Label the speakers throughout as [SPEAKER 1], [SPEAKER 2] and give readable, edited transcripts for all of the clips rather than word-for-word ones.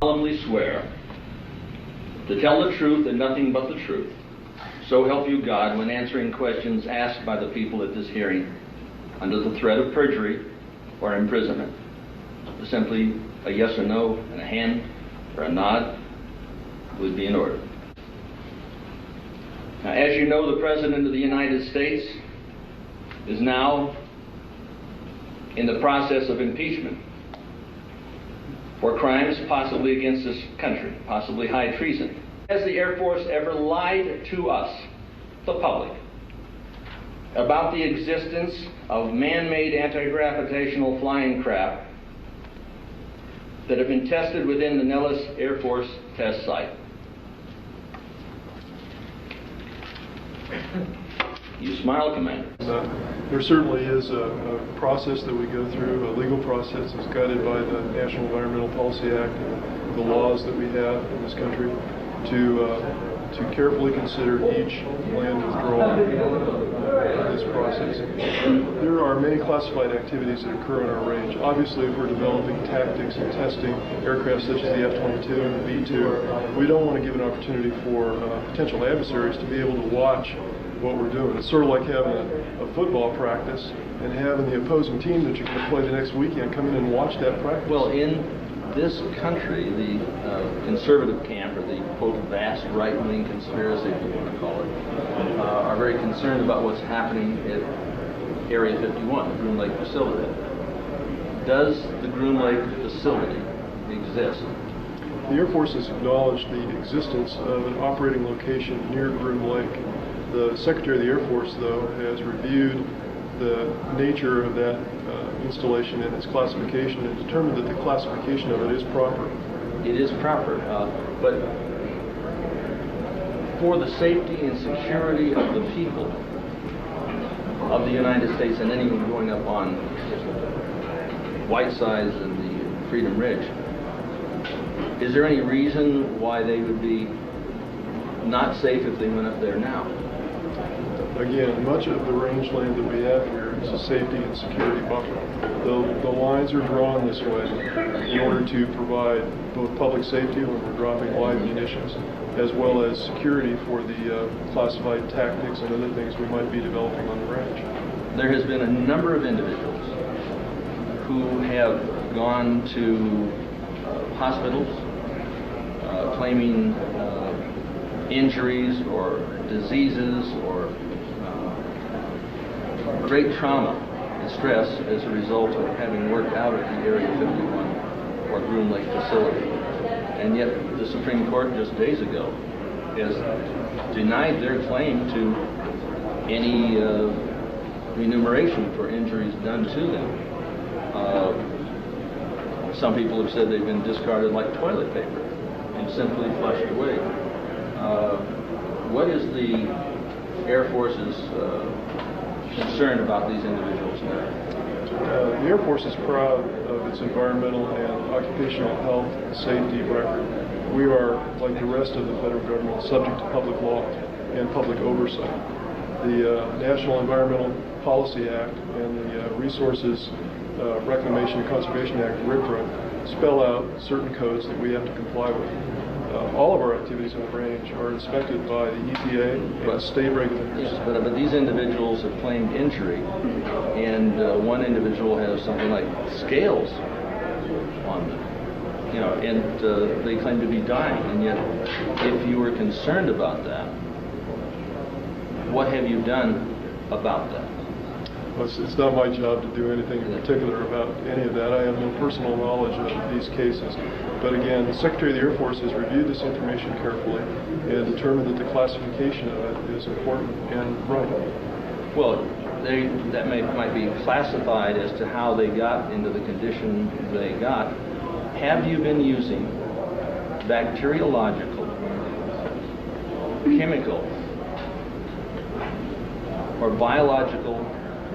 [SPEAKER 1] Solemnly swear to tell the truth and nothing but the truth. So help you God when answering questions asked by the people at this hearing under the threat of perjury or imprisonment. Simply a yes or no and a hand or a nod would be in order. Now, as you know, the President of the United States is now in the process of impeachment for crimes possibly against this country, possibly high treason. Has the Air Force ever lied to us, the public, about the existence of man-made anti-gravitational flying craft that have been tested within the Nellis Air Force test site? You smile, Commander.
[SPEAKER 2] There certainly is a process that we go through, a legal process that's guided by the National Environmental Policy Act and the laws that we have in this country to carefully consider each land withdrawal in this process. There are many classified activities that occur on our range. Obviously, if we're developing tactics and testing aircraft such as the F-22 and the B-2, we don't want to give an opportunity for potential adversaries to be able to watch what we're doing. It's sort of like having a football practice and having the opposing team that you're going to play the next weekend come in and watch that practice.
[SPEAKER 1] Well, in this country, the conservative camp, or the, quote, vast right-wing conspiracy, if you want to call it, are very concerned about what's happening at Area 51, the Groom Lake facility. Does the Groom Lake facility exist?
[SPEAKER 2] The Air Force has acknowledged the existence of an operating location near Groom Lake. The Secretary of the Air Force, though, has reviewed the nature of that installation and its classification and determined that the classification of it is proper.
[SPEAKER 1] It is proper, but for the safety and security of the people of the United States and anyone going up on Whitesides and the Freedom Ridge, is there any reason why they would be not safe if they went up there now?
[SPEAKER 2] Again, much of the rangeland that we have here is a safety and security buffer. The lines are drawn this way in order to provide both public safety when we're dropping live munitions, as well as security for the classified tactics and other things we might be developing on the range.
[SPEAKER 1] There has been a number of individuals who have gone to hospitals claiming injuries or diseases or great trauma and stress as a result of having worked out at the Area 51 or Groom Lake facility. And yet the Supreme Court just days ago has denied their claim to any remuneration for injuries done to them. Some people have said they've been discarded like toilet paper and simply flushed away. What is the Air Force's concern about these individuals now?
[SPEAKER 2] The Air Force is proud of its environmental and occupational health and safety record. We are, like the rest of the federal government, subject to public law and public oversight. The National Environmental Policy Act and the Resources Reclamation and Conservation Act, RCRA, spell out certain codes that we have to comply with. All of our activities on the range are inspected by the EPA and state regulators.
[SPEAKER 1] Yes, but these individuals have claimed injury, and one individual has something like scales on them, and they claim to be dying. And yet, if you were concerned about that, what have you done about that?
[SPEAKER 2] Well, it's not my job to do anything in particular about any of that. I have no personal knowledge of these cases. But again, the Secretary of the Air Force has reviewed this information carefully and determined that the classification of it is important and right.
[SPEAKER 1] Well, that might be classified as to how they got into the condition they got. Have you been using bacteriological, chemical, or biological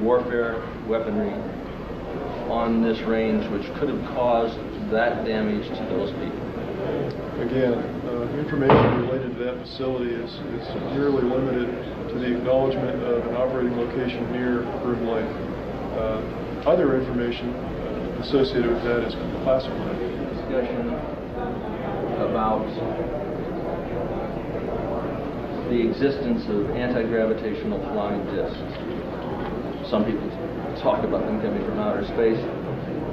[SPEAKER 1] warfare weaponry on this range which could have caused that damage to those people?
[SPEAKER 2] Again, information related to that facility is merely limited to the acknowledgement of an operating location near Groom Lake. Other information associated with that is classified.
[SPEAKER 1] Discussion about the existence of anti-gravitational flying discs. Some people talk about them coming from outer space.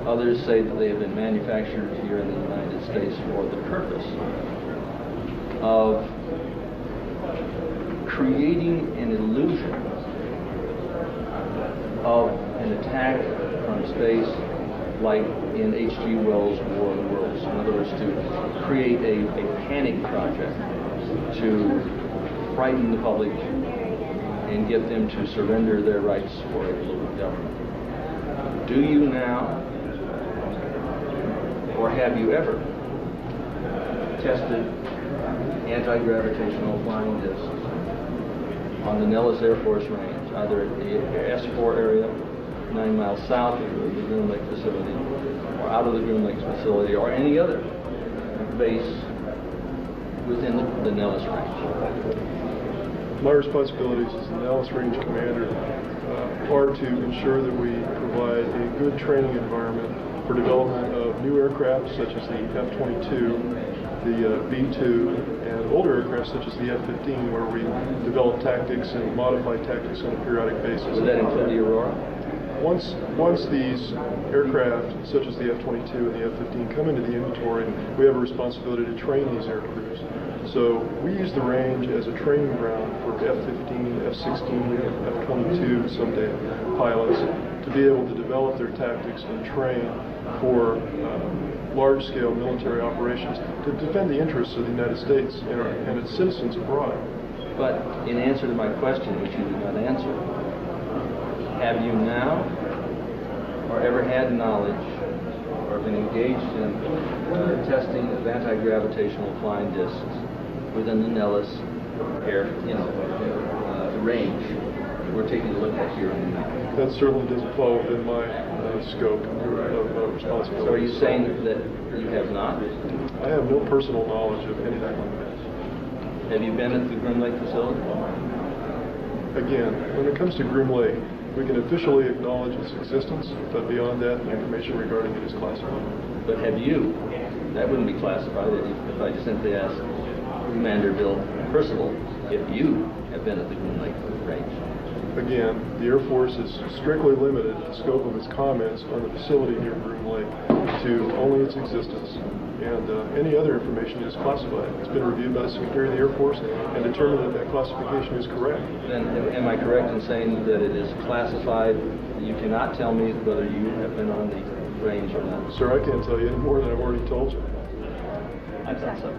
[SPEAKER 1] Others say that they have been manufactured here in the United States for the purpose of creating an illusion of an attack from space, like in H.G. Wells' War of the Worlds. In other words, to create a panic project to frighten the public and get them to surrender their rights for a global government. Do you now, or have you ever, tested anti-gravitational flying discs on the Nellis Air Force Range, either at the S4 area, 9 miles south of the Groom Lake facility, or out of the Groom Lake facility, or any other base within the Nellis Range?
[SPEAKER 2] My responsibilities as the Nellis Range Commander are to ensure that we provide a good training environment for development of new aircraft such as the F-22, the B-2, and older aircraft such as the F-15, where we develop tactics and modify tactics on a periodic basis.
[SPEAKER 1] Would that include the Aurora?
[SPEAKER 2] Once these aircraft, such as the F-22 and the F-15, come into the inventory, we have a responsibility to train these aircrews. So we use the range as a training ground for F-15, F-16, F-22 someday pilots to be able to develop their tactics and train for large-scale military operations to defend the interests of the United States and its citizens abroad.
[SPEAKER 1] But in answer to my question, which you did not answer, have you now or ever had knowledge or been engaged in testing of anti-gravitational flying discs within the Nellis air, range we're taking a look at here in the map?
[SPEAKER 2] That certainly doesn't fall within my scope of responsibility.
[SPEAKER 1] So are you saying that you have not?
[SPEAKER 2] I have no personal knowledge of anything like that.
[SPEAKER 1] Have you been at the Groom Lake facility?
[SPEAKER 2] Again, when it comes to Groom Lake, we can officially acknowledge its existence, but beyond that, the information regarding it is classified.
[SPEAKER 1] But have you? That wouldn't be classified if I just simply asked Commander Bill Percival if you have been at the Groom Lake range.
[SPEAKER 2] Again, the Air Force has strictly limited the scope of its comments on the facility near Groom Lake to only its existence, and any other information is classified. It's been reviewed by the Secretary of the Air Force and determined that that classification is correct.
[SPEAKER 1] Then am I correct in saying that it is classified? You cannot tell me whether you have been on the range or not?
[SPEAKER 2] Sir, I can't tell you any more than I've already told you.
[SPEAKER 1] I thought so.